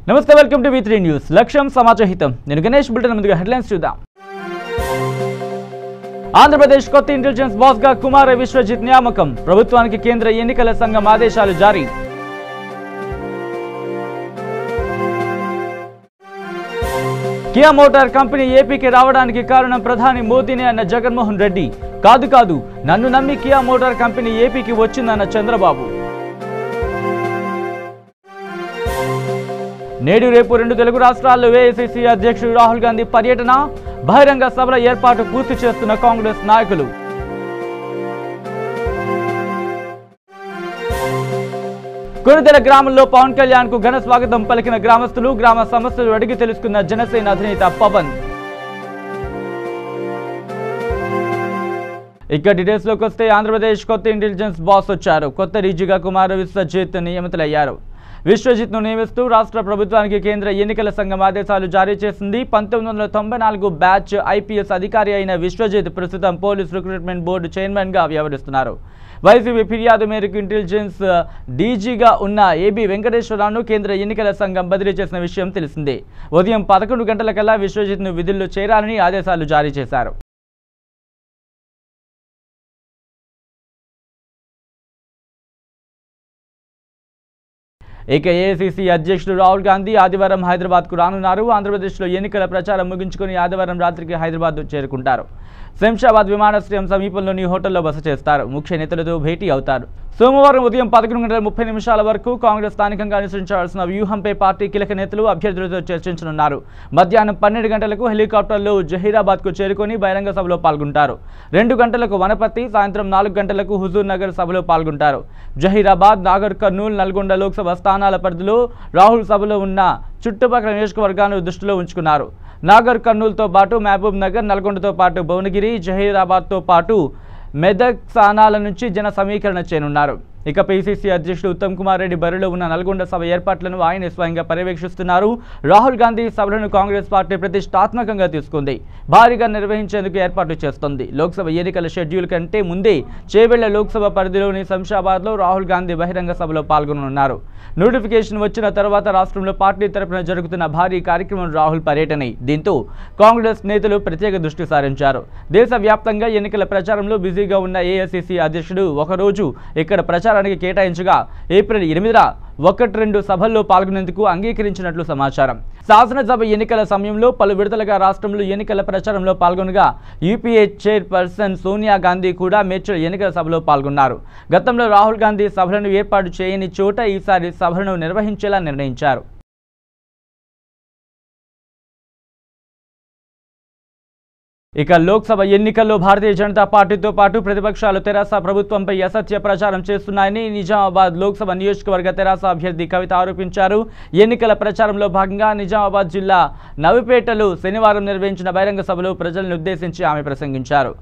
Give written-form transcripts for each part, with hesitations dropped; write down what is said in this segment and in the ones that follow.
నమస్తే, welcome to V3 news. లక్ష్యం సమాజహితం. నేను గణేష్. బులెటిన్ ముందుగా హెడ్లైన్స్ చూద్దాం. ఆంధ్రప్రదేశ్ కొత్త ఇంటెలిజెన్స్ బాస్ గా కుమార విశ్వజిత్ నియామకం. ప్రభుత్వానికి కేంద్ర ఎన్నికల సంఘం ఆదేశాలు జారీ. కియా మోటార్ కంపెనీ ఏపీకి రావడానికి కారణం ప్రధాని మోదీనే అన్న జగన్మోహన్ రెడ్డి. కాదు, నన్ను నమ్మి కియా మోటార్ కంపెనీ ఏపీకి వచ్చిందన్న చంద్రబాబు. నేడు రేపు 2 తెలుగు రాష్ట్రాల్లో ఏఐసీసీ అధ్యక్షుడు రాహుల్ గాంధీ పర్యటన. బహిరంగ సభల ఏర్పాటు పూర్తి చేస్తున్న కాంగ్రెస్ నాయకులు. కొనిదెల గ్రామంలో పవన్ కళ్యాణ్ కు ఘన స్వాగతం పలికిన గ్రామస్తులు. గ్రామ సమస్యలు అడిగి తెలుసుకున్న జనసేన అధినేత పవన్. ఇక డీటెయిల్స్ లోకి వస్తే ఆంధ్రప్రదేశ్ కొత్త ఇంటెలిజెన్స్ బాస్ వచ్చారు. కొత్త డీజీగా కుమార విశ్వజిత్ నియమితులయ్యారు. విశ్వజిత్ను నియమిస్తూ రాష్ట్ర ప్రభుత్వానికి కేంద్ర ఎన్నికల సంఘం ఆదేశాలు జారీ చేసింది. 1994 బ్యాచ్ ఐపీఎస్ అధికారి అయిన విశ్వజిత్ ప్రస్తుతం పోలీస్ రిక్రూట్మెంట్ బోర్డు చైర్మన్ గా వ్యవహరిస్తున్నారు. వైసీపీ ఫిర్యాదు మేరకు ఇంటెలిజెన్స్ డీజీగా ఉన్న ఏబీ వెంకటేశ్వరరావును కేంద్ర ఎన్నికల సంఘం బదిలీ చేసిన విషయం తెలిసిందే. ఉదయం 11 గంటలకల్లా విశ్వజిత్ను విధుల్లో చేరాలని ఆదేశాలు జారీ చేశారు. ఇక ఏఐసీసీ అధ్యక్షుడు రాహుల్ గాంధీ ఆదివారం హైదరాబాద్కు రానున్నారు. ఆంధ్రప్రదేశ్లో ఎన్నికల ప్రచారం ముగించుకుని ఆదివారం రాత్రికి హైదరాబాద్ చేరుకుంటారు. శంషాబాద్ విమానాశ్రయం సమీపంలోని హోటల్లో బస చేస్తారు. ముఖ్య నేతలతో భేటీ అవుతారు. సోమవారం ఉదయం 11:30 వరకు కాంగ్రెస్ స్థానికంగా అనుసరించాల్సిన వ్యూహంపై పార్టీ కీలక నేతలు అభ్యర్థులతో చర్చించనున్నారు. మధ్యాహ్నం 12 గంటలకు హెలికాప్టర్లో జహీరాబాద్కు చేరుకొని బహిరంగ సభలో పాల్గొంటారు. 2 గంటలకు వనపర్తి, సాయంత్రం 4 గంటలకు హుజూర్ నగర్ సభలో పాల్గొంటారు. జహీరాబాద్, నాగర్ కర్నూలు, నల్గొండ లోక్సభ స్థానాల పరిధిలో రాహుల్ సభలో ఉన్న చుట్టుపక్కల నియోజకవర్గాలను దృష్టిలో ఉంచుకున్నారు. నాగర్ కర్నూలుతో పాటు మహబూబ్ నగర్, నల్గొండతో పాటు భువనగిరి, జహీరాబాద్తో పాటు మెదక్ స్థానాల నుంచి జన సమీకరణ చేయనున్నారు. ఇక పీసీసీ అధ్యక్షుడు ఉత్తమ్ కుమార్ రెడ్డి బరిలో ఉన్న నల్గొండ సభ ఏర్పాట్లను ఆయన స్వయంగా పర్యవేక్షిస్తున్నారు. రాహుల్ గాంధీ సభలను కాంగ్రెస్ పార్టీ ప్రతిష్టాత్మకంగా తీసుకుంది. భారీగా నిర్వహించేందుకు ఏర్పాట్లు చేస్తోంది. లోక్సభ ఎన్నికల షెడ్యూల్ కంటే ముందే చేవెళ్ల లోక్సభ పరిధిలోని శంషాబాద్లో రాహుల్ గాంధీ బహిరంగ సభలో పాల్గొననున్నారు. నోటిఫికేషన్ వచ్చిన తర్వాత రాష్ట్రంలో పార్టీ తరపున జరుగుతున్న భారీ కార్యక్రమం రాహుల్ పర్యటనే. దీంతో కాంగ్రెస్ నేతలు ప్రత్యేక దృష్టి సారించారు. దేశవ్యాప్తంగా ఎన్నికల ప్రచారంలో బిజీగా ఉన్న ఏఐసీసీ అధ్యక్షుడు ఒకరోజు ఇక్కడ ప్రచారానికి కేటాయించగా ఏప్రిల్ 8న 1-2 సభల్లో పాల్గొనేందుకు అంగీకరించినట్లు సమాచారం. శాసనసభ ఎన్నికల సమయంలో పలు విడతలుగా రాష్ట్రంలో ఎన్నికల ప్రచారంలో పాల్గొనగా యూపీఏ చైర్పర్సన్ సోనియా గాంధీ కూడా మేడ్చల్ ఎన్నికల సభలో పాల్గొన్నారు. గతంలో రాహుల్ గాంధీ సభలను ఏర్పాటు చేయని చోట ఈసారి సభలను నిర్వహించేలా నిర్ణయించారు. ఇక లోక్సభ ఎన్నికల్లో భారతీయ జనతా పార్టీతో పాటు ప్రతిపక్షాలు తెరాస ప్రభుత్వంపై అసత్య ప్రచారం చేస్తున్నాయని నిజామాబాద్ లోక్సభ నియోజకవర్గ తెరాస అభ్యర్థి కవిత ఆరోపించారు. ఎన్నికల ప్రచారంలో భాగంగా నిజామాబాద్ జిల్లా నవిపేటలో శనివారం నిర్వహించిన బహిరంగ సభలో ప్రజలను ఉద్దేశించి ఆమె ప్రసంగించారు.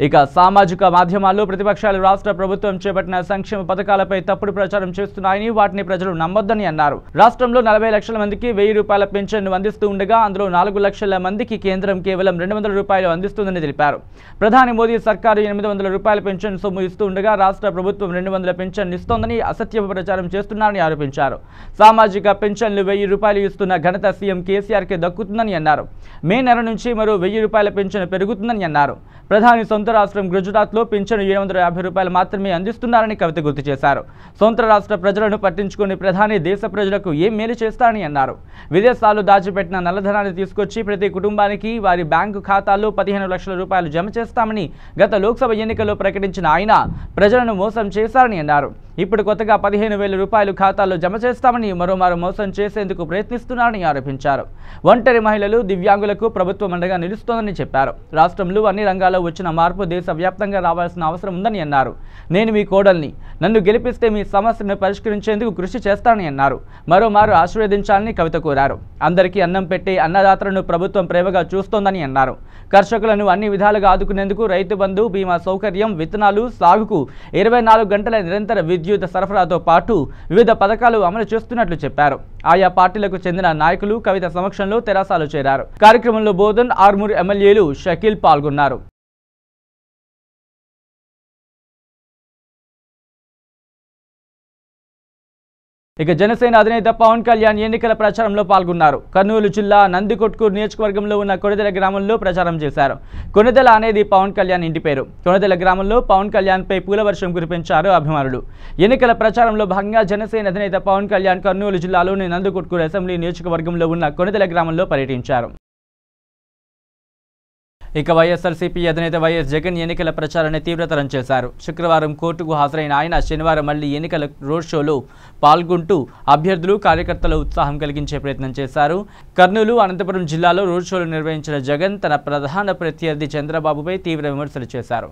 ఇక సామాజిక మాధ్యమాల్లో ప్రతిపక్షాలు రాష్ట్ర ప్రభుత్వం చేపట్టిన సంక్షేమ పథకాలపై తప్పుడు ప్రచారం చేస్తున్నాయని, వాటిని ప్రజలు నమ్మొద్దని అన్నారు. రాష్ట్రంలో 40 లక్షల మందికి 1000 రూపాయల పెన్షన్ అందిస్తూ ఉండగా అందులో 4 లక్షల మందికి కేంద్రం కేవలం 200 రూపాయలు అందిస్తుందని తెలిపారు. ప్రధాని మోదీ సర్కారు 800 రూపాయల పెన్షన్ సొమ్ము ఇస్తూ ఉండగా రాష్ట్ర ప్రభుత్వం 200 పెన్షన్ ఇస్తోందని అసత్య ప్రచారం చేస్తున్నారని ఆరోపించారు. సామాజిక పెన్షన్లు 1000 రూపాయలు ఇస్తున్న ఘనత సీఎం కేసీఆర్కే దక్కుతుందని అన్నారు. మే నెల నుంచి మరో 1000 రూపాయల పెన్షన్ పెరుగుతుందని అన్నారు. ప్రధాని సొంత రాష్ట్రం గుజరాత్లో పింఛను 750 రూపాయలు మాత్రమే అందిస్తున్నారని కవిత గుర్తు చేశారు. సొంత రాష్ట్ర ప్రజలను పట్టించుకుని ప్రధాని దేశ ప్రజలకు ఏం మేలు చేస్తారని అన్నారు. విదేశాల్లో దాచిపెట్టిన నల్లధనాన్ని తీసుకొచ్చి ప్రతి కుటుంబానికి వారి బ్యాంకు ఖాతాల్లో 15 లక్షల రూపాయలు జమ చేస్తామని గత లోక్సభ ఎన్నికల్లో ప్రకటించిన ఆయన ప్రజలను మోసం చేశారని అన్నారు. ఇప్పుడు కొత్తగా 15,000 రూపాయలు ఖాతాల్లో జమ చేస్తామని మరోమారు మోసం చేసేందుకు ప్రయత్నిస్తున్నారని ఆరోపించారు. ఒంటరి మహిళలు, దివ్యాంగులకు ప్రభుత్వం అండగా నిలుస్తోందని చెప్పారు. రాష్ట్రంలో అన్ని రంగాల్లో వచ్చిన మార్పు దేశవ్యాప్తంగా రావాల్సిన అవసరం ఉందని అన్నారు. నేను మీ కోడల్ని, నన్ను గెలిపిస్తే మీ సమస్యను పరిష్కరించేందుకు కృషి చేస్తానని అన్నారు. మరోమారు ఆశీర్వదించాలని కవిత కోరారు. అందరికీ అన్నం పెట్టే అన్నదాతలను ప్రభుత్వం ప్రేమగా చూస్తోందని అన్నారు. కర్షకులను అన్ని విధాలుగా ఆదుకునేందుకు రైతు బంధు, బీమా సౌకర్యం, విత్తనాలు సాగుకు 24 గంటల నిరంతర విద్యుత్ సరఫరాతో పాటు వివిధ పథకాలు అమలు చేస్తున్నట్లు చెప్పారు. ఆయా పార్టీలకు చెందిన నాయకులు కవిత సమక్షంలో తెరాసలో చేరారు. కార్యక్రమంలో బోధన్, ఆర్మూర్ ఎమ్మెల్యేలు షకీల్ పాల్గొన్నారు. ఇక జనసేన అధినేత పవన్ కళ్యాణ్ ఎన్నికల ప్రచారంలో పాల్గొన్నారు. కర్నూలు జిల్లా నందికొట్కూరు నియోజకవర్గంలో ఉన్న కొణిదెల గ్రామంలో ప్రచారం చేశారు. కొణిదెల అనేది పవన్ కళ్యాణ్ ఇంటి పేరు. కొణిదెల గ్రామంలో పవన్ కళ్యాణ్పై పూలవర్షం కురిపించారు అభిమానులు. ఎన్నికల ప్రచారంలో భాగంగా జనసేన అధినేత పవన్ కళ్యాణ్ కర్నూలు జిల్లాలోని నందికొట్కూరు అసెంబ్లీ నియోజకవర్గంలో ఉన్న కొణిదెల గ్రామంలో పర్యటించారు. ఇక వైఎస్ఆర్సీపీ అధినేత వైఎస్ జగన్ ఎన్నికల ప్రచారాన్ని తీవ్రతరం చేశారు. శుక్రవారం కోర్టుకు హాజరైన ఆయన శనివారం మళ్లీ ఎన్నికల రోడ్ షోలో పాల్గొంటూ అభ్యర్థులు కార్యకర్తల ఉత్సాహం కలిగించే ప్రయత్నం చేశారు. కర్నూలు, అనంతపురం జిల్లాలో రోడ్ షోలు నిర్వహించిన జగన్ తన ప్రధాన ప్రత్యర్థి చంద్రబాబుపై తీవ్ర విమర్శలు చేశారు.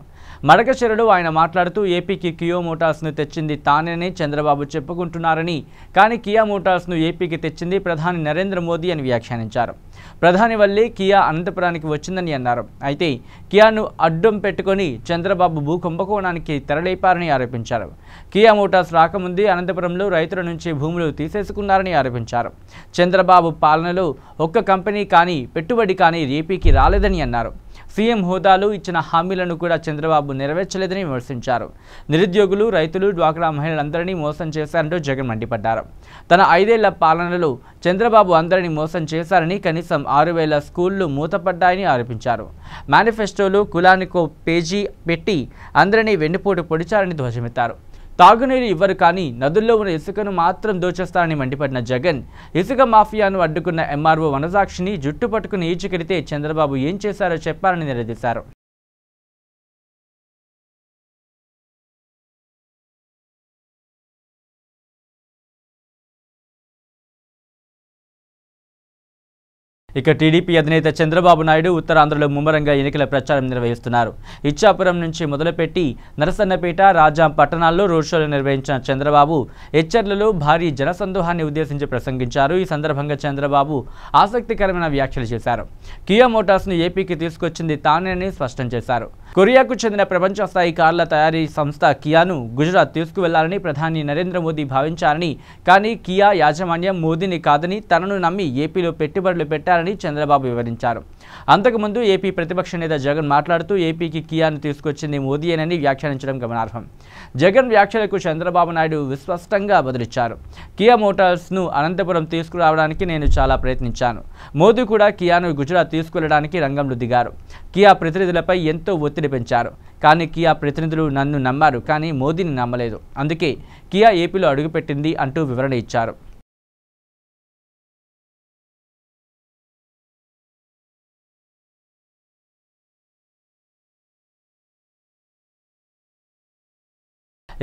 మడకశిరలో ఆయన మాట్లాడుతూ ఏపీకి కియా మోటార్స్ను తెచ్చింది తానేనని చంద్రబాబు చెప్పుకుంటున్నారని, కానీ కియా మోటార్స్ను ఏపీకి తెచ్చింది ప్రధాని నరేంద్ర మోదీ అని వ్యాఖ్యానించారు. ప్రధాని వల్లే కియా అనంతపురానికి వచ్చిందని అన్నారు. అయితే కియాను అడ్డం పెట్టుకొని చంద్రబాబు భూ కుంభకోణానికి తెరలేపారని ఆరోపించారు. కియా మోటార్స్ రాకముందే అనంతపురంలో రైతుల నుంచి భూములు తీసేసుకున్నారని ఆరోపించారు. చంద్రబాబు పాలనలో ఒక్క కంపెనీ కానీ పెట్టుబడి కానీ ఏపీకి రాలేదని అన్నారు. సీఎం హోదాలో ఇచ్చిన హామీలను కూడా చంద్రబాబు నెరవేర్చలేదని విమర్శించారు. నిరుద్యోగులు, రైతులు, డ్వాక్రా మహిళలందరినీ మోసం చేశారంటూ జగన్ మండిపడ్డారు. తన 5 ఏళ్ల పాలనలో చంద్రబాబు అందరినీ మోసం చేశారని, కనీసం 6,000 స్కూళ్లు మూతపడ్డాయని ఆరోపించారు. మేనిఫెస్టోలో కులానికో పేజీ పెట్టి అందరినీ వెన్నుపోటు పొడిచారని ధ్వజమెత్తారు. తాగునీరు ఇవ్వరు కానీ నదుల్లో ఉన్న ఇసుకను మాత్రం దోచేస్తారని మండిపడిన జగన్, ఇసుక మాఫియాను అడ్డుకున్న ఎంఆర్ఓ వనజాక్షిని జుట్టు పట్టుకుని ఈడ్చుకెడితే చంద్రబాబు ఏం చేశారో చెప్పారని నిలదీశారు. ఇక టీడీపీ అధినేత చంద్రబాబు నాయుడు ఉత్తరాంధ్రలో ముమ్మరంగా ఎన్నికల ప్రచారం నిర్వహిస్తున్నారు. ఇచ్చాపురం నుంచి మొదలుపెట్టి నరసన్నపేట, రాజాం పట్టణాల్లో రోడ్ షోలు నిర్వహించిన చంద్రబాబు ఎచ్చర్లలో భారీ జనసందోహాన్ని ఉద్దేశించి ప్రసంగించారు. ఈ సందర్భంగా చంద్రబాబు ఆసక్తికరమైన వ్యాఖ్యలు చేశారు. కియా మోటార్స్ను ఏపీకి తీసుకొచ్చింది తానేనని స్పష్టం చేశారు. కొరియాకు చెందిన ప్రపంచ స్థాయి కార్ల తయారీ సంస్థ కియాను గుజరాత్ తీసుకువెళ్లాలని ప్రధాని నరేంద్ర మోదీ భావించారని, కానీ కియా యాజమాన్యం మోదీని కాదని తనను నమ్మి ఏపీలో పెట్టుబడులు పెట్టారని చంద్రబాబు వివరించారు. అంతకుముందు ఏపీ ప్రతిపక్ష నేత జగన్ మాట్లాడుతూ ఏపీకి కియాను తీసుకొచ్చింది మోదీయేనని వ్యాఖ్యానించడం గమనార్హం. జగన్ వ్యాఖ్యలకు చంద్రబాబు నాయుడు విస్పష్టంగా బదులిచ్చారు. కియా మోటార్స్ను అనంతపురం తీసుకురావడానికి నేను చాలా ప్రయత్నించాను. మోదీ కూడా కియాను గుజరాత్ తీసుకెళ్లడానికి రంగంలో దిగారు. కియా ప్రతినిధులపై ఎంతో ఒత్తిడి పెంచారు. కానీ కియా ప్రతినిధులు నన్ను నమ్మారు, కానీ మోదీని నమ్మలేదు. అందుకే కియా ఏపీలో అడుగుపెట్టింది అంటూ వివరణ ఇచ్చారు.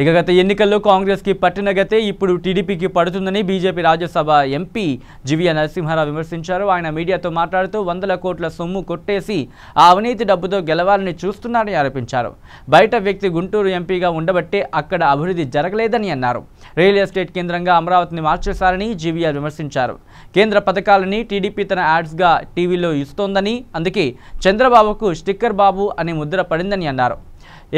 ఇక గత ఎన్నికల్లో కాంగ్రెస్కి పట్టిన గతే ఇప్పుడు టీడీపీకి పడుతుందని BJP Rajya Sabha MP GVL Narasimha Rao విమర్శించారు. ఆయన మీడియాతో మాట్లాడుతూ 100 కోట్ల సొమ్ము కొట్టేసి ఆ అవినీతి డబ్బుతో గెలవాలని చూస్తున్నారని ఆరోపించారు. బయట వ్యక్తి గుంటూరు ఎంపీగా ఉండబట్టే అక్కడ అభివృద్ధి జరగలేదని అన్నారు. రియల్ ఎస్టేట్ కేంద్రంగా అమరావతిని మార్చేశారని జీవీఎల్ విమర్శించారు. కేంద్ర పథకాలని టీడీపీ తన యాడ్స్గా టీవీలో ఇస్తోందని, అందుకే చంద్రబాబుకు స్టిక్కర్ బాబు అనే ముద్ర పడిందని అన్నారు.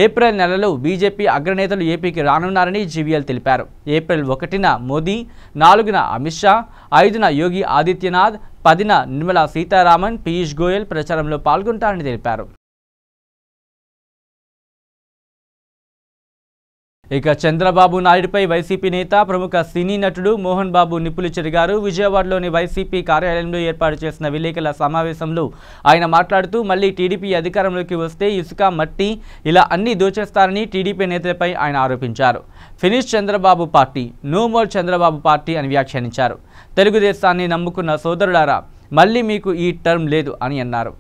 ఏప్రిల్ నెలలో బీజేపీ అగ్రనేతలు ఏపీకి రానున్నారని జీవీఎల్ తెలిపారు. ఏప్రిల్ 1న మోదీ, 4న అమిత్ షా, 5న యోగి ఆదిత్యనాథ్, 10న నిర్మలా సీతారామన్, పీయూష్ గోయల్ ప్రచారంలో పాల్గొంటారని తెలిపారు. ఇక చంద్రబాబు నాయుడుపై వైసీపీ నేత, ప్రముఖ సినీ నటుడు మోహన్ బాబు నిప్పులు చెరిగారు. విజయవాడలోని వైసీపీ కార్యాలయంలో ఏర్పాటు చేసిన విలేకరుల సమావేశంలో ఆయన మాట్లాడుతూ, మళ్లీ టీడీపీ అధికారంలోకి వస్తే ఇసుక, మట్టి ఇలా అన్నీ దోచేస్తారని టీడీపీ నేతలపై ఆయన ఆరోపించారు. Finish Chandrababu party, no more Chandrababu party అని వ్యాఖ్యానించారు. తెలుగుదేశాన్ని నమ్ముకున్న సోదరులారా, మళ్లీ మీకు ఈ టర్మ్ లేదు అని అన్నారు.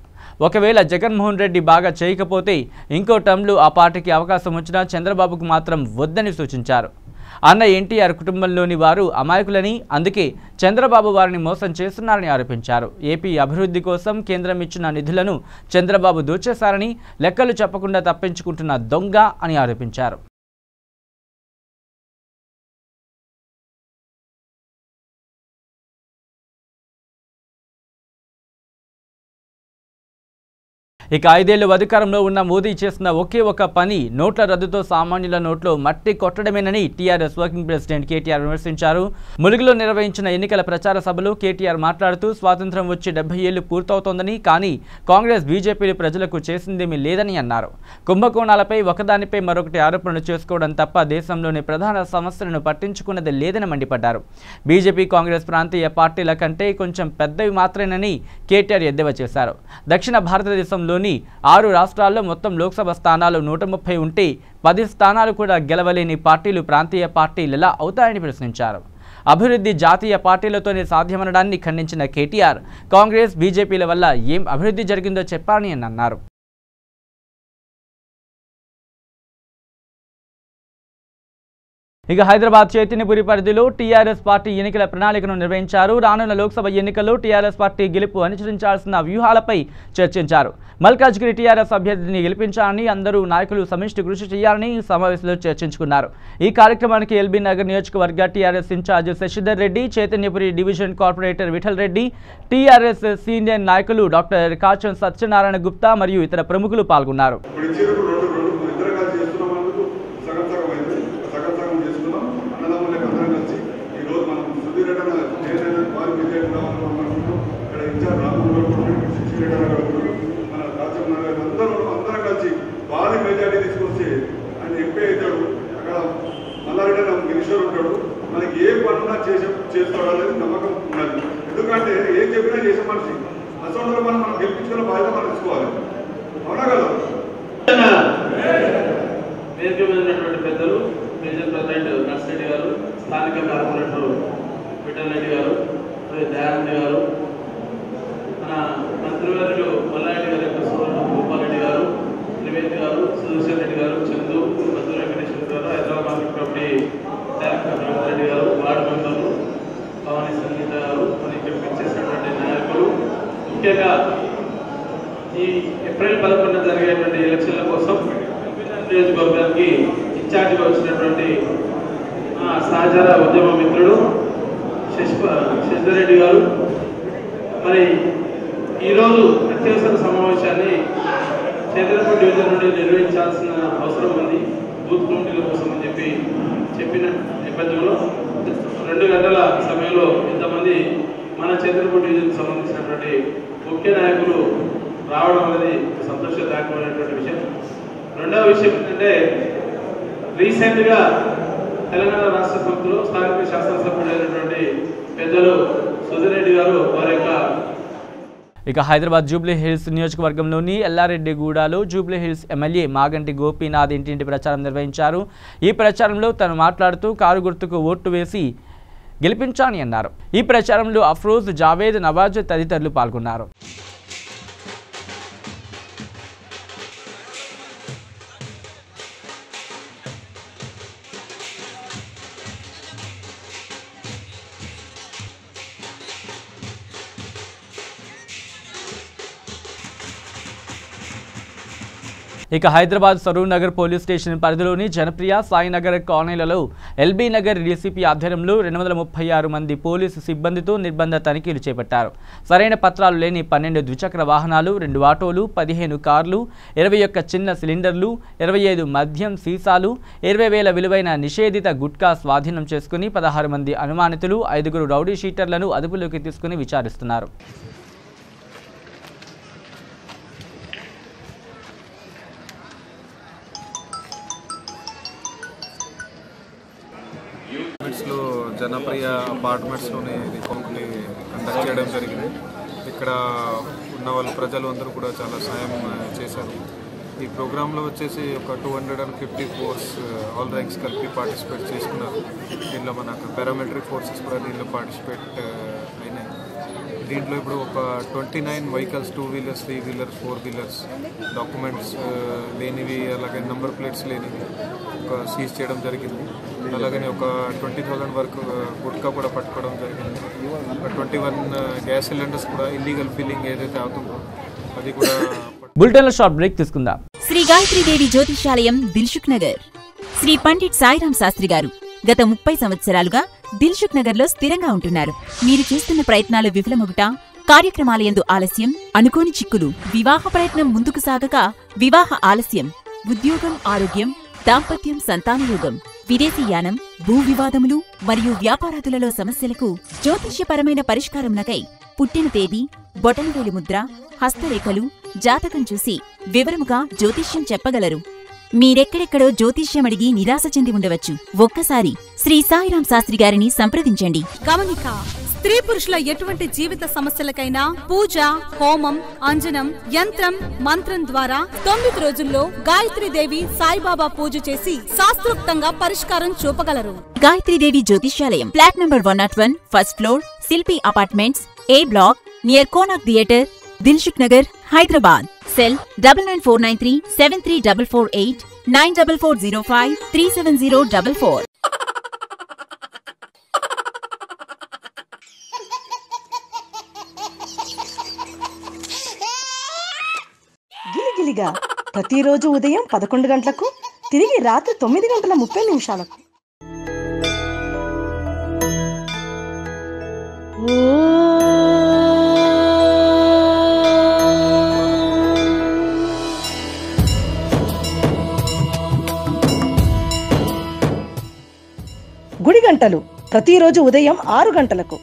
ఒకవేళ జగన్మోహన్ రెడ్డి బాగా చేయకపోతే ఇంకో టర్మ్లో ఆ పార్టీకి అవకాశం వచ్చినా చంద్రబాబుకు మాత్రం వద్దని సూచించారు. అన్న ఎన్టీఆర్ కుటుంబంలోని వారు అమాయకులని, అందుకే చంద్రబాబు వారిని మోసం చేస్తున్నారని ఆరోపించారు. ఏపీ అభివృద్ధి కోసం కేంద్రం ఇచ్చిన నిధులను చంద్రబాబు దోచేశారని, లెక్కలు చెప్పకుండా తప్పించుకుంటున్న దొంగ అని ఆరోపించారు. ఇక 5 ఏళ్లు అధికారంలో ఉన్న మోదీ చేసిన ఒకే ఒక పని నోట్ల రద్దుతో సామాన్యుల నోట్లో మట్టి కొట్టడమేనని టీఆర్ఎస్ వర్కింగ్ ప్రెసిడెంట్ కేటీఆర్ విమర్శించారు. ములుగులో నిర్వహించిన ఎన్నికల ప్రచార సభలో కేటీఆర్ మాట్లాడుతూ స్వాతంత్ర్యం వచ్చి 70 ఏళ్లు పూర్తవుతోందని, కానీ కాంగ్రెస్ బీజేపీలు ప్రజలకు చేసిందేమీ లేదని అన్నారు. కుంభకోణాలపై ఒకదానిపై మరొకటి ఆరోపణలు చేసుకోవడం తప్ప దేశంలోని ప్రధాన సమస్యలను పట్టించుకున్నది లేదని మండిపడ్డారు. బీజేపీ కాంగ్రెస్ ప్రాంతీయ పార్టీల కంటే కొంచెం పెద్దవి మాత్రమేనని కేటీఆర్ ఎద్దేవా చేశారు. దక్షిణ భారతదేశంలోని 6 రాష్ట్రాల్లో మొత్తం లోక్సభ స్థానాలు 130 ఉంటే 10 స్థానాలు కూడా గెలవలేని పార్టీలు ప్రాంతీయ పార్టీలు ఎలా అవుతాయని ప్రశ్నించారు. అభివృద్ధి జాతీయ పార్టీలతోనే సాధ్యమనడాన్ని ఖండించిన కేటీఆర్ కాంగ్రెస్ బీజేపీల వల్ల ఏం అభివృద్ధి జరిగిందో చెప్పాలని అన్నారు. ఇక హైదరాబాద్ చైతన్యపురి పరిధిలో టీఆర్ఎస్ పార్టీ ఎన్నికల ప్రణాళికను నిర్వహించారు. రానున్న లోక్సభ ఎన్నికల్లో టీఆర్ఎస్ పార్టీ గెలుపు అనుసరించాల్సిన వ్యూహాలపై చర్చించారు. మల్కాజ్గిరి టీఆర్ఎస్ అభ్యర్థిని గెలిపించాలని అందరూ నాయకులు సమిష్టి కృషి చేయాలని సమావేశంలో చర్చించుకున్నారు. ఈ కార్యక్రమానికి ఎల్బీ నగర్ నియోజకవర్గ TRS incharge Shashidhar Reddy, Chaitanyapuri division corporator Vithal Reddy, TRS senior నాయకులు డాక్టర్ కాచన్ సత్యనారాయణ గుప్తా మరియు ఇతర ప్రముఖులు పాల్గొన్నారు. అందరం కలిసి భారీ మెజార్టీ తీసుకొచ్చి ఆయన ఎంపీ అవుతాడు. అక్కడ మల్లారెడ్డి మినిస్టర్ ఉంటాడు. మనకి ఏ పనున్నా చేసుకోవాలనేది నమ్మకం ఉన్నది. ఎందుకంటే ఏం చెప్పినా చేసే మనిషి అసలు మనం గెలిపించుకున్న బాధ్యత మనం తీసుకోవాలి. అవునా కదా? వేదికమైనటువంటి పెద్దలు, మేజర్ ప్రెసిడెంట్ నర్సిరెడ్డి గారు, స్థానిక కార్పొరేటర్ విఠల్ రెడ్డి గారు, దయానంద్ గారు, మన మంత్రివర్యులు మల్లారెడ్డి గారి యొక్క సోదరుడు గోపాలరెడ్డి గారు, త్రివేది గారు, సుదర్శన్ రెడ్డి గారు, చందు, మధుర వెంకటేశ్వర గారు, Hyderabad market committee director Ravindra Reddy గారు, వార్డు మెంబర్లు భవానీ సంగీత గారు, మన ఇక్కడ పిలిచేసినటువంటి నాయకులు, ముఖ్యంగా ఈ ఏప్రిల్ 11 జరిగేటువంటి ఎలక్షన్ల కోసం నియోజకవర్గానికి ఇన్ఛార్జిగా వచ్చినటువంటి సహచర ఉద్యమ మిత్రుడు శశిధర్ రెడ్డి గారు, మరి ఈరోజు అత్యవసర సమావేశాన్ని చైతన్యపురి డివిజన్ నుండి నిర్వహించాల్సిన అవసరం ఉంది బూత్ కమిటీల కోసం అని చెప్పిన నేపథ్యంలో 2 గంటల సమయంలో ఇంతమంది మన చైతన్యపురి డివిజన్కి సంబంధించినటువంటి ముఖ్య నాయకులు రావడం అనేది సంతోషదాయకమైనటువంటి విషయం. రెండవ విషయం ఏంటంటే, రీసెంట్గా తెలంగాణ రాష్ట్ర సమితిలో స్థానిక శాసనసభ్యుడైనటువంటి పెద్దలు సుధీర్ రెడ్డి గారు వారి యొక్క ఇక హైదరాబాద్ జూబ్లీ హిల్స్ నియోజకవర్గంలోని ఎల్లారెడ్డిగూడలో జూబ్లీ హిల్స్ ఎమ్మెల్యే మాగంటి గోపీనాథ్ ఇంటింటి ప్రచారం నిర్వహించారు. ఈ ప్రచారంలో తను మాట్లాడుతూ కారు గుర్తుకు ఓటు వేసి గెలిపించాలని అన్నారు. ఈ ప్రచారంలో అఫ్రోజ్, జావేద్, నవాజ్ తదితరులు పాల్గొన్నారు. ఇక హైదరాబాద్ సరూర్ నగర్ పోలీస్ స్టేషన్ పరిధిలోని జనప్రియ, సాయినగర్ కాలనీలలో ఎల్బీ నగర్ డీసీపీ ఆధ్వర్యంలో 236 మంది పోలీసు సిబ్బందితో నిర్బంధ తనిఖీలు చేపట్టారు. సరైన పత్రాలు లేని 12 ద్విచక్ర వాహనాలు, 2 ఆటోలు, 15 కార్లు, 21 చిన్న సిలిండర్లు, 25 మద్యం సీసాలు, 20,000 విలువైన నిషేధిత గుట్కా స్వాధీనం చేసుకుని 16 మంది అనుమానితులు, 5 రౌడీ షీటర్లను అదుపులోకి తీసుకుని విచారిస్తున్నారు. జనప్రియ అపార్ట్మెంట్స్లోనే కౌంట్ని కండక్ట్ చేయడం జరిగింది. ఇక్కడ ఉన్న వాళ్ళు ప్రజలు అందరూ కూడా చాలా సాయం చేశారు. ఈ ప్రోగ్రాంలో వచ్చేసి ఒక 250 ఫోర్స్ ఆల్ ర్యాంక్స్ కలిపి పార్టిసిపేట్ చేసుకున్నారు. దీనిలో మనకు పారామిలిటరీ ఫోర్సెస్ కూడా దీనిలో పార్టిసిపేట్ అయినాయి. దీంట్లో ఇప్పుడు ఒక 29 vehicles, 2 wheelers, 3 wheelers, 4 wheelers, documents లేనివి, అలాగే నంబర్ ప్లేట్స్ లేనివి ఒక సీజ్ చేయడం జరిగింది. అలాగనే ఒక 20,000 వరకు గుట్కా కూడా పట్టుకోవడం జరిగింది. 21 గ్యాస్ సిలిండర్స్ కూడా ఇల్లీగల్ ఫిల్లింగ్ ఏదైతే అవుతుందో అది కూడా. బులెటిన్లో షార్ట్ బ్రేక్ తీసుకుందాం. శ్రీ గాయత్రీదేవి జ్యోతిషాలయం, దిల్సుఖ్ నగర్. శ్రీ పండిట్ సాయిరాం శాస్త్రి గారు గత 30 సంవత్సరాలుగా దిల్సుఖ్ నగర్ లో స్థిరంగా ఉంటున్నారు. మీరు చేస్తున్న ప్రయత్నాలు విఫలమగుట, కార్యక్రమాలయందు ఆలస్యం, అనుకోని చిక్కులు, వివాహ ప్రయత్నం ముందుకు సాగక వివాహ ఆలస్యం, ఉద్యోగం, ఆరోగ్యం, దాంపత్యం, సంతానయోగం, విదేశీయానం, భూ వివాదములు మరియు వ్యాపారాదులలో సమస్యలకు జ్యోతిష్యపరమైన పరిష్కారమునకై పుట్టిన తేదీ, బొటనవేలు ముద్ర, హస్తరేఖలు, జాతకం చూసి వివరముగా జ్యోతిష్యం చెప్పగలరు. మీరెక్కడెక్కడో జ్యోతిష్యమడిగి నిరాశ చెంది ఉండవచ్చు. ఒక్కసారి శ్రీ సాయిరాం శాస్త్రి గారిని సంప్రదించండి. గమనిక: స్త్రీ పురుషుల ఎటువంటి జీవిత సమస్యలకైనా పూజ, హోమం, అంజనం, యంత్రం, మంత్రం ద్వారా 9 రోజుల్లో గాయత్రీదేవి సాయిబాబా పూజ చేసి శాస్త్రోక్తంగా పరిష్కారం చూపగలరు. గాయత్రీదేవి జ్యోతిష్యాలయం, flat number 101, first floor, Shilpi apartments, A block, near Konark theatre, Dilsukh Nagar, Hyderabad. Cell 9949373448, 9405370444. గిలిగిలిగా ప్రతిరోజు ఉదయం 11 గంటలకు, తిరిగి రాత్రి 9:30 గుడి గంటలు ప్రతిరోజు ఉదయం 6 గంటలకు.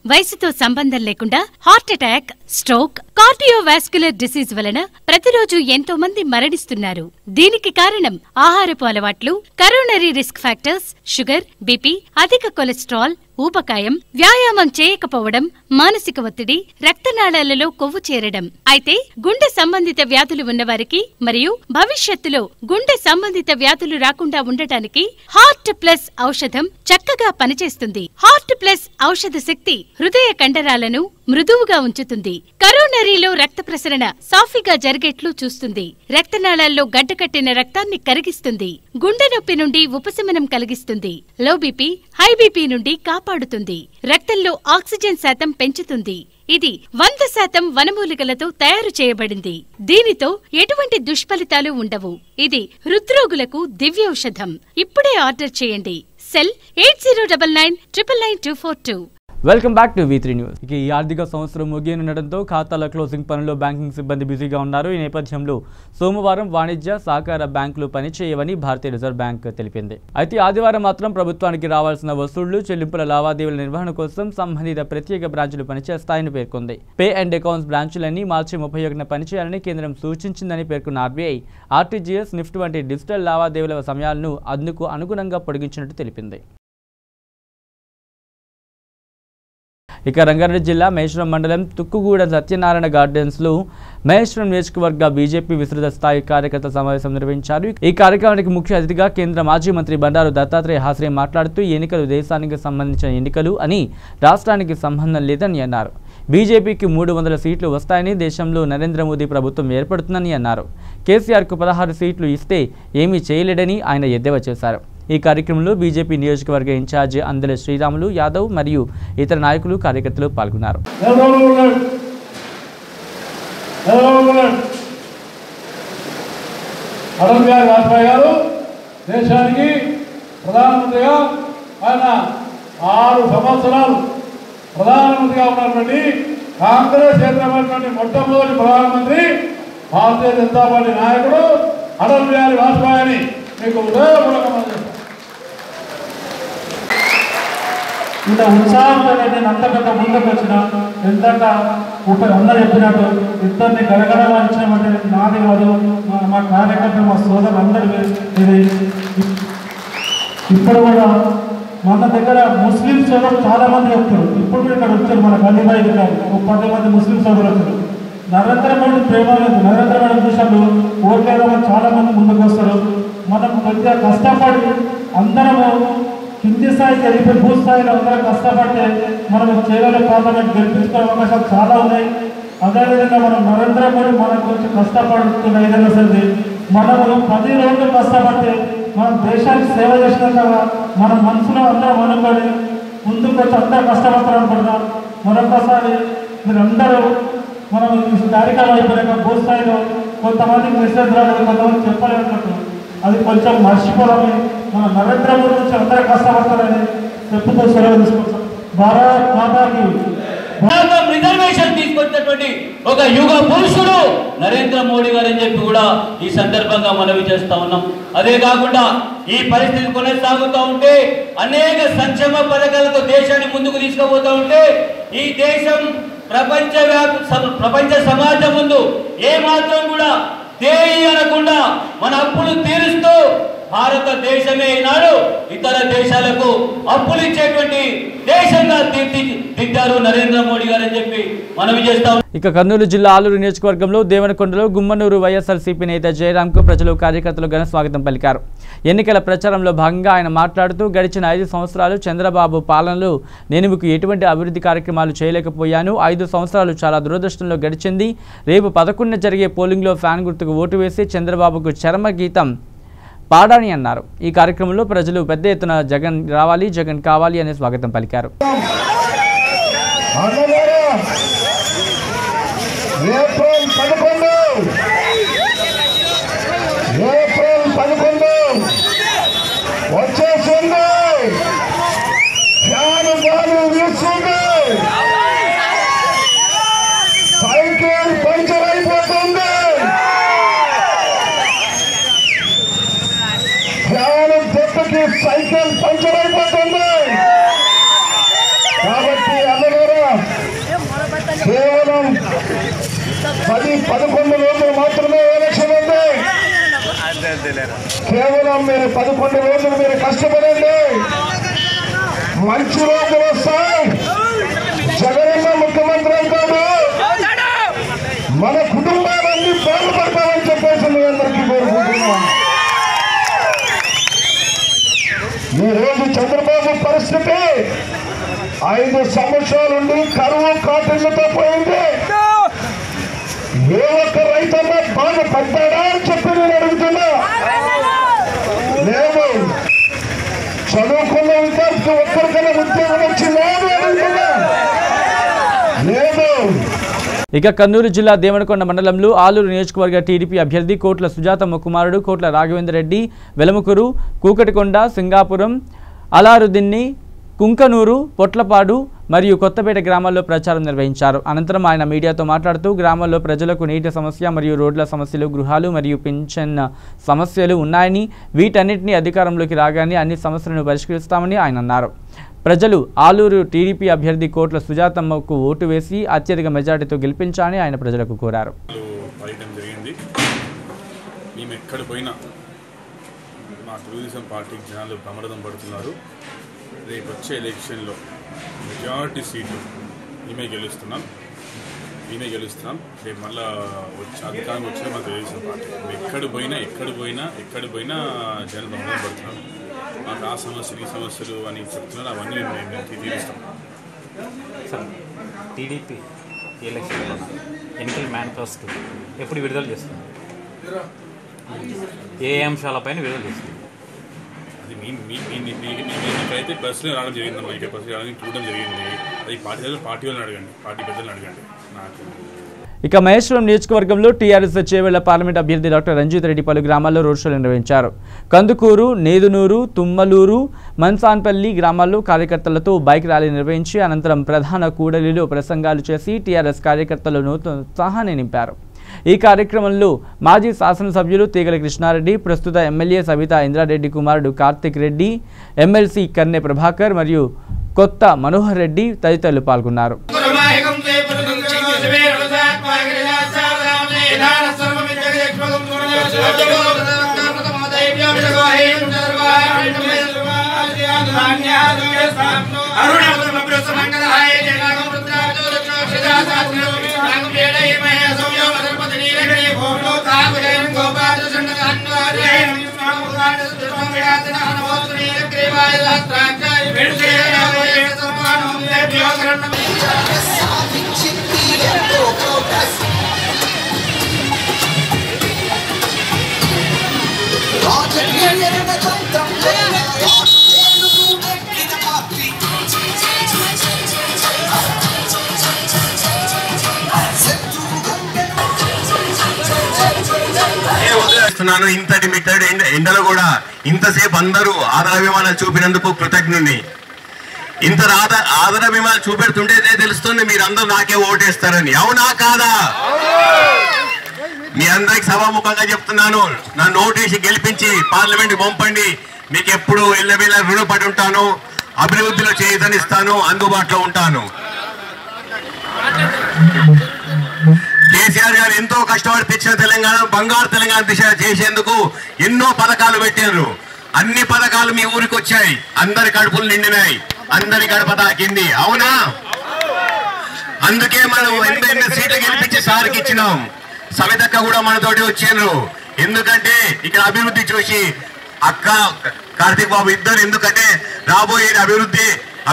వయసుతో సంబంధం లేకుండా heart attack, stroke, cardiovascular disease వలన ప్రతిరోజు ఎంతో మంది మరణిస్తున్నారు. దీనికి కారణం ఆహారపు అలవాట్లు, coronary risk factors, sugar, BP, అధిక కొలెస్ట్రాల్, ఊబకాయం, వ్యాయామం చేయకపోవడం, మానసిక ఒత్తిడి, రక్తనాళాలలో కొవ్వు చేరడం. అయితే గుండె సంబంధిత వ్యాధులు ఉన్నవారికి మరియు భవిష్యత్తులో గుండె సంబంధిత వ్యాధులు రాకుండా ఉండటానికి హార్ట్ ప్లస్ ఔషధం చక్కగా పనిచేస్తుంది. హార్ట్ ప్లస్ ఔషధ శక్తి హృదయ కండరాలను మృదువుగా ఉంచుతుంది. కరోనరీలో రక్త ప్రసరణ సాఫీగా జరిగేట్లు చూస్తుంది. రక్తనాళాల్లో గడ్డకట్టిన రక్తాన్ని కరిగిస్తుంది. గుండె నొప్పి నుండి ఉపశమనం కలిగిస్తుంది. లో బీపీ, హై బీపీ నుండి కాపాడుతుంది. రక్తంలో ఆక్సిజన్ శాతం పెంచుతుంది. ఇది 100% వనమూలికలతో తయారు చేయబడింది. దీనితో ఎటువంటి దుష్ఫలితాలు ఉండవు. ఇది హృద్రోగులకు దివ్యౌషధం. ఇప్పుడే ఆర్డర్ చేయండి. Cell 8099999242. Welcome back to V3 news. ఇక ఈ ఆర్థిక సంవత్సరం ముగియనుండటంతో ఖాతాల క్లోజింగ్ పనుల్లో బ్యాంకింగ్ సిబ్బంది బిజీగా ఉన్నారు. ఈ నేపథ్యంలో సోమవారం వాణిజ్య, సహకార బ్యాంకులు పనిచేయవని భారతీయ రిజర్వ్ బ్యాంక్ తెలిపింది. అయితే ఆదివారం మాత్రం ప్రభుత్వానికి రావాల్సిన వసూళ్లు, చెల్లింపుల లావాదేవీల నిర్వహణ కోసం సంబంధిత ప్రత్యేక బ్రాంచులు పనిచేస్తాయని పేర్కొంది. పే అండ్ అకౌంట్స్ బ్రాంచులన్నీ మార్చి 31న పనిచేయాలని కేంద్రం సూచించిందని పేర్కొన్న ఆర్బీఐ ఆర్టీజీఎస్, నిఫ్ట్ వంటి డిజిటల్ లావాదేవీల సమయాలను అందుకు అనుగుణంగా పొడిగించినట్టు తెలిపింది. ఇక రంగారెడ్డి జిల్లా మహేశ్వరం మండలం తుక్కుగూడ సత్యనారాయణ గార్డెన్స్లో మహేశ్వరం నియోజకవర్గ బీజేపీ విస్తృత స్థాయి కార్యకర్త సమావేశం నిర్వహించారు. ఈ కార్యక్రమానికి ముఖ్య అతిథిగా కేంద్ర మాజీ మంత్రి బండారు దత్తాత్రేయ హాజరై మాట్లాడుతూ ఈ ఎన్నికలు దేశానికి సంబంధించిన ఎన్నికలు అని, రాష్ట్రానికి సంబంధం లేదని అన్నారు. బీజేపీకి 300 సీట్లు వస్తాయని, దేశంలో నరేంద్ర మోదీ ప్రభుత్వం ఏర్పడుతుందని అన్నారు. కేసీఆర్కు 16 సీట్లు ఇస్తే ఏమీ చేయలేడని ఆయన ఎద్దేవా చేశారు. ఈ కార్యక్రమంలో బీజేపీ నియోజకవర్గ ఇన్ఛార్జి అందెల శ్రీరాములు యాదవ్ మరియు ఇతర నాయకులు, కార్యకర్తలు పాల్గొన్నారు. అటల్ బిహారీ వాజ్పేయి గారు దేశానికి ప్రధానమంత్రిగా ఆయన 6 సంవత్సరాలు ప్రధానమంత్రిగా ఉన్నటువంటి కాంగ్రెస్ చేసినటువంటి మొట్టమొదటి ప్రధానమంత్రి భారతీయ జనతా పార్టీ నాయకుడు అటల్ బిహారీ వాజ్పేయి అని మీకు ఉదయపూర్వకంగా చేస్తాను. ఇంత ఉత్సాహంతో నేను అంత పెద్ద ముందుకు వచ్చిన ఎంతట అందరూ చెప్పినట్టు ఇద్దరిని గడగడలాంచినటువంటి నాది కాదు, మా కార్యకర్తలు, మా సోదరులు అందరూ ఇది. ఇప్పుడు కూడా మన దగ్గర ముస్లిం సోదరులు చాలా మంది వస్తారు. ఇప్పుడు కూడా ఇక్కడ వచ్చారు, మన గల్లీబాయి గారు 10 మంది ముస్లిం సోదరులు వచ్చారు. నరేంద్ర మోడీ ప్రేమ లేదు, నరేంద్ర మోడీ చూసాడు ఓట్లేదని చాలా మంది ముందుకు వస్తారు. మనం కొద్దిగా కష్టపడి అందరము కింది స్థాయికి వెళ్ళిపోయి భూస్థాయిలో అందరం కష్టపడితే మనం చేయగల పార్లమెంట్ గెలిపించుకునే అవకాశాలు చాలా ఉన్నాయి. అదేవిధంగా మనం నరేంద్ర మోడీ మన గురించి కష్టపడుతున్న ఏదైనా సరే మనము 10 రోజులు కష్టపడితే మనం దేశానికి సేవ చేసినాక మన మనసులో అందరం అనుకొని ముందుకు వచ్చి అందరూ కష్టపడతారు అనుకుంటున్నాం. మరొకసారి మీరందరూ మనం ఈ కార్యక్రమం అయిపోయాక భూస్థాయిలో కొంతమందికి మెసేజ్ రాలేదు, కొంతమంది చెప్పలేకపోతున్నాం. అది కొంచెం మర్చిపోవాలని మన నరేంద్ర మోడీ నుంచి అందరూ కష్టపడతారని చెప్పుతూ సెలవు తీసుకుంటాం. భారత్ మాతాకి రిజర్వేషన్ తీసుకొచ్చినటువంటి ఒక యుగ పురుషుడు నరేంద్ర మోడీ గారు అని చెప్పి కూడా ఈ సందర్భంగా మనవి చేస్తా ఉన్నాం. అదే కాకుండా ఈ పరిస్థితి కొనసాగుతూ ఉంటే అనేక సంక్షేమ పథకాలతో దేశాన్ని ముందుకు తీసుకుపోతూ ఉంటే ఈ దేశం ప్రపంచ సమాజం ముందు ఏమాత్రం కూడా దేయి అనకుండా మన అప్పులు తీరుస్తూ భారతదేశమే ఈనాడు ఇతర దేశాలకు అప్పులు ఇచ్చేటువంటి దేశంగా తీర్చిదిద్దారు నరేంద్ర మోడీ గారు అని చెప్పి మనవి చేస్తాం. ఇక కర్నూలు జిల్లా ఆలూరు నియోజకవర్గంలో దేవనకొండలో గుమ్మనూరు వైఎస్ఆర్సీపీ నేత జయరాంకు ప్రజలు కార్యకర్తలు ఘన స్వాగతం పలికారు. ఎన్నికల ప్రచారంలో భాగంగా ఆయన మాట్లాడుతూ గడిచిన 5 సంవత్సరాలు చంద్రబాబు పాలనలో నేను మీకు ఎటువంటి అభివృద్ధి కార్యక్రమాలు చేయలేకపోయాను. 5 సంవత్సరాలు చాలా దురదృష్టంలో గడిచింది. రేపు 11న జరిగే పోలింగ్లో ఫ్యాన్ గుర్తుకు ఓటు వేసి చంద్రబాబుకు చరమ గీతం పాడాని అన్నారు. ఈ కార్యక్రమంలో ప్రజలు పెద్ద ఎత్తున జగన్ రావాలి, జగన్ కావాలి అనే స్వాగతం పలికారు. ఏప్రిల్ 11 వచ్చేసింది. ఫ్యాను గాలి వీస్తుంది. సైకిల్ పంచర్ అయిపోతుంది. ఫ్యాను దెబ్బకి సైకిల్ పంచర్ అయిపోతుంది. కాబట్టి అందరూ కేవలం 10-11 రోజులు మాత్రమే ఎలక్షన్ ఉంది. కేవలం మీరు 11 రోజులు మీరు కష్టపడండి. మంచి రోజులు వస్తాయి. జగనన్న ముఖ్యమంత్రి అవుతాడు. మన కుటుంబాలన్నీ బాగుపడతామని చెప్పేసి మీ అందరికీ కోరుకుంటున్నాం. ఈ రోజు చంద్రబాబు పరిస్థితి 5 సంవత్సరాలుండి కరువు కాటన్లతో పోయింది. ఏ ఒక్క రైతన్నా బాధపడ్డాడా అని చెప్పి నేను అడుగుతున్నా. లేదు. చదువుకున్న విద్యార్థి ఒక్కరికైనా ఉద్యోగం వచ్చిందా అని అడుగుతున్నా. లేదు. ఇక కర్నూలు జిల్లా దేవనకొండ మండలంలో ఆలూరు నియోజకవర్గ టీడీపీ అభ్యర్థి కోట్ల సుజాతమ్మ కుమారుడు కోట్ల రాఘవేంద్ర రెడ్డి వెలముకూరు, కూకటికొండ, సింగాపురం, అలారుద్దీన్ని, కుంకనూరు, పొట్లపాడు మరియు కొత్తపేట గ్రామాల్లో ప్రచారం నిర్వహించారు. అనంతరం ఆయన మీడియాతో మాట్లాడుతూ గ్రామాల్లో ప్రజలకు నీటి సమస్య మరియు రోడ్ల సమస్యలు, గృహాలు మరియు పింఛన్ సమస్యలు ఉన్నాయని, వీటన్నిటిని అధికారంలోకి రాగానే అన్ని సమస్యలను పరిష్కరిస్తామని ఆయన అన్నారు. ప్రజలు ఆలూరు టీడీపీ అభ్యర్థి కోట్ల సుజాతమ్మకు ఓటు వేసి అత్యధిక మెజార్టీతో గెలిపించాలని ఆయన ప్రజలకు కోరారు. తెలుగుదేశం పార్టీకి జనాలు ప్రమాదం పడుతున్నారు. రేపు వచ్చే ఎలక్షన్లో మెజారిటీ సీట్లు మేమే గెలుస్తున్నాం. రేపు మళ్ళీ అధికారం వచ్చిన మాకు తెలుగుదేశం పార్టీ ఎక్కడ పోయినా జనాలు ప్రమాదం పడుతున్నారు. మాకు ఆ సమస్యలు ఈ సమస్యలు అని చెప్తున్నారు. అవన్నీ మేము తీరుస్తాం. టీడీపీ ఎలక్షన్ ఎన్నికల మేనిఫెస్టో ఎప్పుడు విడుదల చేస్తుంది? ఏ అంశాలపైన విడుదల చేస్తుంది? అది మీకైతే పర్సనల్ రావడం జరిగిందమ్మా. ఇక్కడ పర్సనల్ రావడం చూడడం జరిగింది. అది పార్టీ వాళ్ళని అడగండి, పార్టీ పెద్దలను అడగండి. నాకు ఇక మహేశ్వరం నియోజకవర్గంలో టీఆర్ఎస్ చేవెళ్ల పార్లమెంట్ అభ్యర్థి డాక్టర్ రంజిత్ రెడ్డి పలు గ్రామాల్లో రోడ్ షోలు నిర్వహించారు. కందుకూరు, నేదునూరు, తుమ్మలూరు, మన్సాన్పల్లి గ్రామాల్లో కార్యకర్తలతో బైక్ ర్యాలీ నిర్వహించి అనంతరం ప్రధాన కూడలిలో ప్రసంగాలు చేసి టీఆర్ఎస్ కార్యకర్తలు నూతన ఉత్సాహాన్ని నింపారు. ఈ కార్యక్రమంలో మాజీ శాసనసభ్యులు తీగల కృష్ణారెడ్డి, ప్రస్తుత ఎమ్మెల్యే సవితా ఇంద్రారెడ్డి కుమారుడు కార్తిక్ రెడ్డి, ఎమ్మెల్సీ కన్నె ప్రభాకర్ మరియు కొత్త మనోహర్ రెడ్డి తదితరులు పాల్గొన్నారు. ఇంతటి మిట్టడి ఎండలో కూడా ఇంతసేపు అందరూ ఆదరాభిమానాలు చూపినందుకు కృతజ్ఞుని. ఇంత ఆదరభిమానాలు చూపెడుతుంటే తెలుస్తుంది మీరందరూ నాకే ఓటేస్తారని. అవునా కాదా? మీ అందరికి సభాముఖంగా చెప్తున్నాను, నన్ను ఓటేసి గెలిపించి పార్లమెంట్ పంపండి. మీకు ఎప్పుడు ఎల్లవేళ రుణపడి ఉంటాను, అభివృద్ధిలో చేతనిస్తాను, అందుబాటులో ఉంటాను. కేసీఆర్ గారు ఎంతో కష్టపడి తెచ్చిన తెలంగాణ బంగారు తెలంగాణ దిశ చేసేందుకు ఎన్నో పథకాలు పెట్టారు. అన్ని పథకాలు మీ ఊరికి వచ్చాయి, అందరి కడుపులు నిండినాయి, అందరి గడప తాకింది. అవునా? అందుకే మనం ఎన్నెన్నో సీట్లు గెలిపించి సార్కి ఇచ్చినాం. సవితక్క కూడా మనతోటి వచ్చారు. ఎందుకంటే ఇక్కడ అభివృద్ధి చూసి అక్క కార్తీక్ బాబు ఇద్దరు, ఎందుకంటే రాబోయేది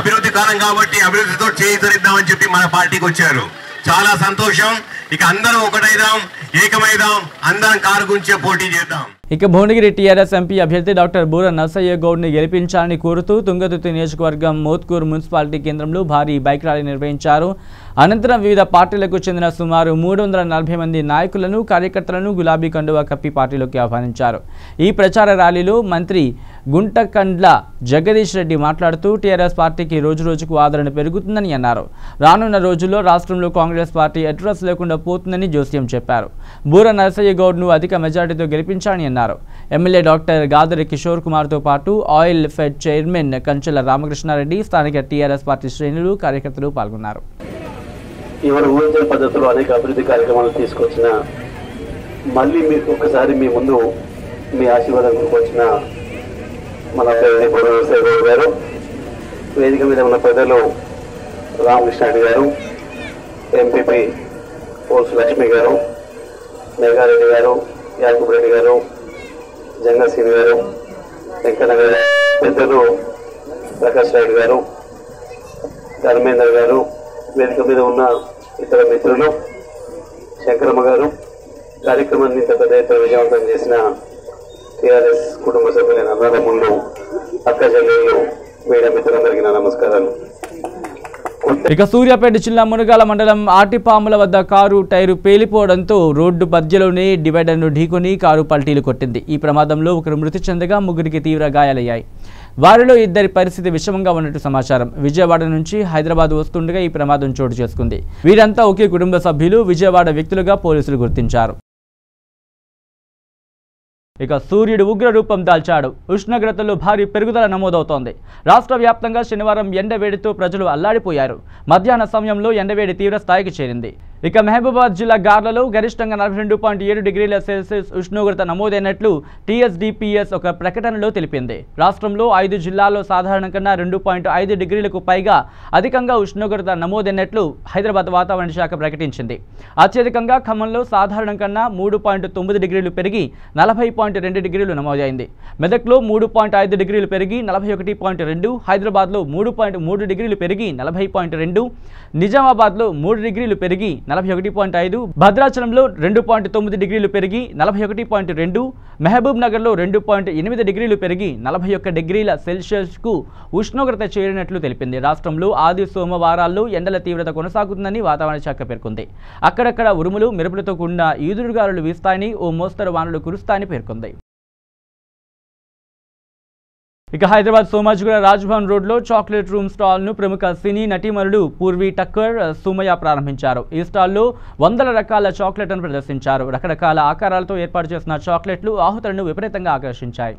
అభివృద్ధి కాలం కాబట్టి అభివృద్ధితో చేయిద్దామని చెప్పి మన పార్టీకి వచ్చారు. చాలా సంతోషం. ఇక అందరం ఒకటైదాం, ఏకమైదాం, అందరం కారు గుంచే పోటీ చేద్దాం. ఇక భువనగిరి టీఆర్ఎస్ ఎంపీ అభ్యర్థి డాక్టర్ బూర నర్సయ్య గౌడ్ని గెలిపించాలని కోరుతూ తుంగతుర్తి నియోజకవర్గం మోత్కూరు మున్సిపాలిటీ కేంద్రంలో భారీ బైక్ ర్యాలీ నిర్వహించారు. అనంతరం వివిధ పార్టీలకు చెందిన సుమారు 340 మంది నాయకులను, కార్యకర్తలను గులాబీ కండువా కప్పి పార్టీలోకి ఆహ్వానించారు. ఈ ప్రచార ర్యాలీలో మంత్రి గుంటకండ్ల జగదీష్ రెడ్డి మాట్లాడుతూ టీఆర్ఎస్ పార్టీకి రోజురోజుకు ఆదరణ పెరుగుతుందని అన్నారు. రానున్న రోజుల్లో రాష్ట్రంలో కాంగ్రెస్ పార్టీ అడ్రస్ లేకుండా పోతుందని జోస్యం చెప్పారు. బూర నర్సయ్య గౌడ్ను అధిక మెజార్టీతో గెలిపించాలని అన్నారు. ఎమ్మెల్యే డాక్టర్ గాదరి కిషోర్ కుమార్తో పాటు ఆయిల్ ఫెడ్ చైర్మన్ కంచెల రామకృష్ణారెడ్డి, స్థానిక టీఆర్ఎస్ పార్టీ శ్రేణులు, కార్యకర్తలు పాల్గొన్నారు. ఇవాళ ఊహించిన పద్ధతిలో అనేక అభివృద్ధి కార్యక్రమాలు తీసుకొచ్చిన, మళ్ళీ మీకు ఒకసారి మీ ముందు మీ ఆశీర్వాదం వచ్చిన మన వ్యవసాయ గారు, వేదిక మీద ఉన్న పెద్దలు రామకృష్ణారెడ్డి గారు, ఎంపీపీ పోల్సు లక్ష్మి గారు, మేఘారెడ్డి గారు, యాకూబ్ రెడ్డి గారు, జంగసీని గారు, వెంకన్న గారు, పెద్దలు ప్రకాష్ రెడ్డి గారు, ధర్మేందర్ గారు, వేదిక మీద ఉన్న ఇతర మిత్రులు, శంకరమ్మ గారు, కార్యక్రమాన్ని ఇంత పెద్ద ఎత్తున విజయవంతం చేసిన టీఆర్ఎస్ కుటుంబ సభ్యులైన అన్నదమ్ముళ్ళు, అక్క చెల్లెళ్ళు, మీడియా మిత్రులందరికీ నా నమస్కారాలు. ఇక సూర్యాపేట జిల్లా మునగాల మండలం ఆటిపాముల వద్ద కారు టైరు పేలిపోవడంతో రోడ్డు మధ్యలోనే డివైడర్ను ఢీకొని కారు పల్టీలు కొట్టింది. ఈ ప్రమాదంలో ఒకరు మృతి చెందగా ముగ్గురికి తీవ్ర గాయాలయ్యాయి. వారిలో ఇద్దరి పరిస్థితి విషమంగా ఉన్నట్టు సమాచారం. విజయవాడ నుంచి హైదరాబాద్ వస్తుండగా ఈ ప్రమాదం చోటు చేసుకుంది. వీరంతా ఒకే కుటుంబ సభ్యులు, విజయవాడ వ్యక్తులుగా పోలీసులు గుర్తించారు. ఇక సూర్యుడు ఉగ్రరూపం దాల్చాడు. ఉష్ణోగ్రతల్లో భారీ పెరుగుదల నమోదవుతోంది. రాష్ట్ర వ్యాప్తంగా శనివారం ఎండవేడితో ప్రజలు అల్లాడిపోయారు. మధ్యాహ్న సమయంలో ఎండవేడి తీవ్ర స్థాయికి చేరింది. ఇక మహబూబాబాద్ జిల్లా గార్లలో గరిష్టంగా 42.7 డిగ్రీల సెల్సియస్ ఉష్ణోగ్రత నమోదైనట్లు టీఎస్డీపీఎస్ ఒక ప్రకటనలో తెలిపింది. రాష్ట్రంలో 5 జిల్లాల్లో సాధారణం కన్నా 2.5 డిగ్రీలకు పైగా అధికంగా ఉష్ణోగ్రత నమోదైనట్లు హైదరాబాద్ వాతావరణ శాఖ ప్రకటించింది. అత్యధికంగా ఖమ్మంలో సాధారణం కన్నా 3.9 డిగ్రీలు పెరిగి 40.2 డిగ్రీలు నమోదైంది. మెదక్లో 3.5 డిగ్రీలు పెరిగి 41.2, హైదరాబాద్లో 3.3 డిగ్రీలు పెరిగి 40.2, నిజామాబాద్లో 3 డిగ్రీలు పెరిగి 41.5, భద్రాచలంలో 2.9 డిగ్రీలు పెరిగి 41.2, మహబూబ్ నగర్లో 2.8 డిగ్రీలు పెరిగి 41 డిగ్రీల సెల్సియస్కు ఉష్ణోగ్రత చేరినట్లు తెలిపింది. రాష్ట్రంలో ఆది సోమవారాల్లో ఎండల తీవ్రత కొనసాగుతుందని వాతావరణ శాఖ పేర్కొంది. అక్కడక్కడ ఉరుములు, మెరుపులతో కూడిన ఈదురుగాలులు వీస్తాయని, ఓ మోస్తరు వానలు కురుస్తాయని పేర్కొంది. ఇక హైదరాబాద్ సోమాజిగూడ రాజ్భవన్ రోడ్లో చాక్లెట్ రూమ్ స్టాల్ను ప్రముఖ సినీ నటీమణులు పూర్వీ టక్కర్, సుమయ్య ప్రారంభించారు. ఈ స్టాల్లో వందల రకాల చాక్లెట్లను ప్రదర్శించారు. రకరకాల ఆకారాలతో ఏర్పాటు చేసిన చాక్లెట్లు ఆహుతులను విపరీతంగా ఆకర్షించాయి.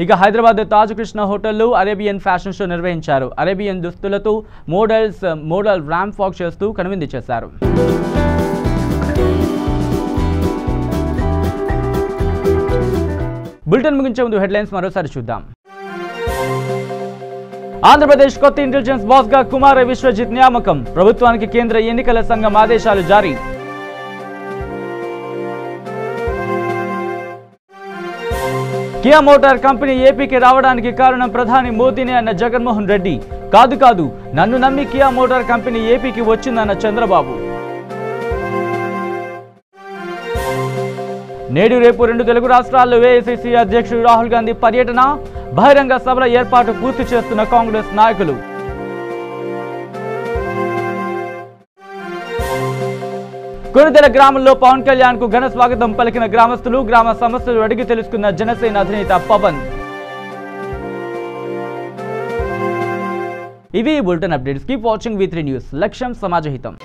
ఇక హైదరాబాద్ తాజ్ కృష్ణ హోటల్లో అరేబియన్ ఫ్యాషన్ షో నిర్వహించారు. అరేబియన్ దుస్తులతో మోడల్ ర్యాంప్ వాక్ చేస్తూ కనువిందు చేశారు. బులెటిన్ ముగించే ముందు హెడ్లైన్స్ మరోసారి చూద్దాం. ఆంధ్రప్రదేశ్ కొత్త ఇంటెలిజెన్స్ బాస్ గా కుమార విశ్వజిత్ నియామకం. ప్రభుత్వానికి కేంద్ర ఎన్నికల సంఘం ఆదేశాలు జారీ. కియా మోటార్ కంపెనీ ఏపీకి రావడానికి కారణం ప్రధాని మోదీనే అన్న జగన్మోహన్ రెడ్డి. కాదు నన్ను నమ్మి కియా మోటార్ కంపెనీ ఏపీకి వచ్చిందన్న చంద్రబాబు. నేడు రేపు 2 తెలుగు రాష్ట్రాల్లో ఏఐసీసీ అధ్యక్షుడు రాహుల్ గాంధీ పర్యటన, బహిరంగ సభల ఏర్పాటు పూర్తి చేస్తున్న కాంగ్రెస్ నాయకులు. కొనిదెల గ్రామంలో పవన్ కళ్యాణ్ కు ఘన స్వాగతం పలికిన గ్రామస్తులు, గ్రామ సమస్యలు అడిగి తెలుసుకున్న జనసేన అధినేత పవన్. ఇవి bulletin updates. Keep watching V3 news. లక్ష్యం సమాజహితం.